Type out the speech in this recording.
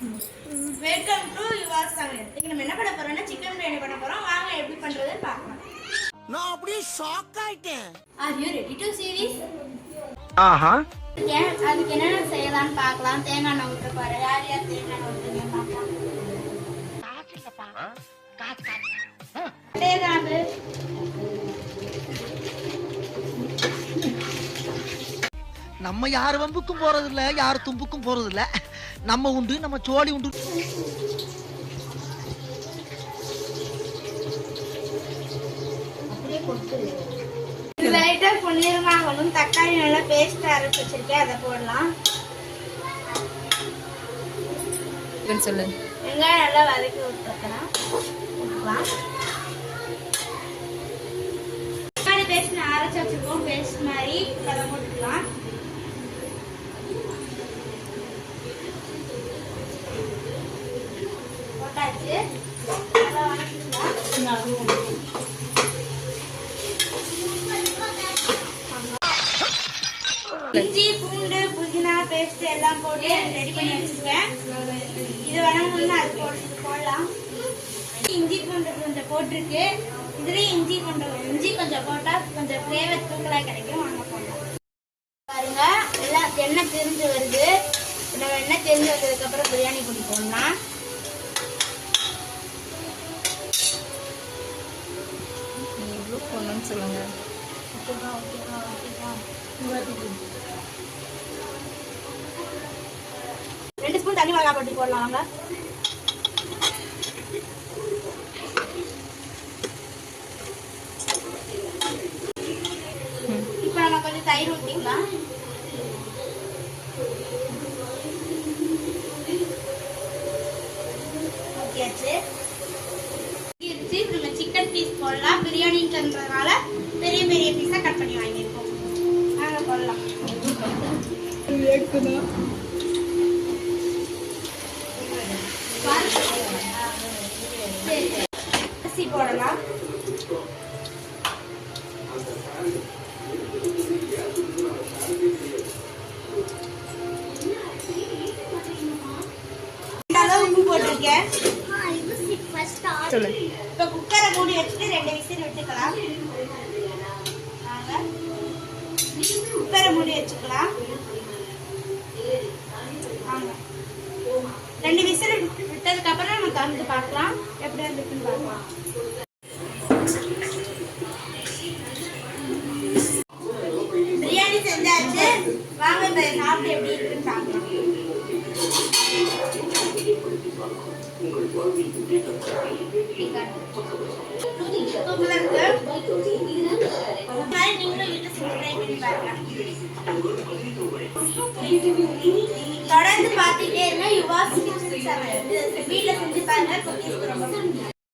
Welcome to your சமையல். இன்னைக்கு நம்ம என்ன பண்ண போறோம்னா சிக்கன் பிரியாணி பண்ண போறோம். வாங்க எப்படி பண்றதுன்னு பார்க்கலாம். நான் அப்படியே ஷாக் ஆயிட்டேன். Are you ready to see this? ஆஹா. அதுக்கு என்னென்ன செய்யலாம்னு பார்க்கலாம். தேங்காய் எண்ணெய் ஊற்ற போறேன். யார் யார் தேங்காய் எண்ணெய் ஊற்றுங்க பார்க்கலாம். தேங்காய் நம்ம யார் வம்புக்கும் போறது இல்ல, யார் தும்புக்கும் போறது இல்ல. நம்ம உண்டு, நம்ம சோழி உண்டு. லைட்டா பொன்னிறமாகணும். தக்காளி நல்லா பேஸ்ட் அரைச்சு வச்சிருக்கேன், அதை போடலாம். சொல்லு. வெங்காயம் நல்லா வதக்கி விட்டுக்கலாம். தக்காளி பேஸ்ட் அரைச்சு வச்சிருக்கோம், பேஸ்ட் மாதிரி அதை போட்டுக்கலாம். போட்டாச்சு, நல்லா வதக்கிக்கலாம். இஞ்சி பூண்டு புதினா பேஸ்ட் எல்லாம் போட்டு ரெடி பண்ணி வச்சிருக்கேன். இது வேணும்னா அது போடலாம். இஞ்சி பூண்டு கொஞ்சம் போட்டிருக்கு. இதுலயும் இஞ்சி கொஞ்சம் போட்டா கொஞ்சம் ஃபிளேவர் தூக்கலா கிடைக்கும். வாங்க போடலாம். பாருங்க, எல்லாம் எண்ணெய் தெரிஞ்சு வருது. நம்ம எண்ணெய் தெரிஞ்சு வந்ததுக்கு அப்புறம் பிரியாணி பொடி போடலாம். எவ்வளோ போடணும்னு சொல்லுங்க. ரெண்டு ஸ்பூன் தண்ணி மிளகா போட்டு போடலாம். வாங்க. இப்ப நம்ம கொஞ்சம் தயிர் ஊற்றிக்கலாம். ஊற்றியாச்சு. நம்ம சிக்கன் பீஸ் போடலாம். பிரியாணின்றதுனால பெரிய பெரிய பீஸா கட் பண்ணி வாங்கியிருக்கோம். நாங்கள் போடலாம். அரிசி போடலாம். உப்பு போட்டிருக்கேன். இப்ப குக்கரை மூடி வச்சுட்டு 2 விசில் விட்டுக்கலாம். குக்கரை மூடி வச்சுக்கலாம். 2 விசில் விட்டதுக்கு அப்புறம் நம்ம திறந்து பார்க்கலாம். எப்படி இருக்குன்னு பார்க்கலாம். பிரியாணி செஞ்சாச்சு. வாங்க இப்ப சாப்பிட்டு எப்படி இருக்குன்னு பார்க்கலாம். தொடர்ந்து பார்த்துட்டே இருந்தா யுவாஸ் கிச்சன் சமையல் வீட்டில் செஞ்சு பாருங்க.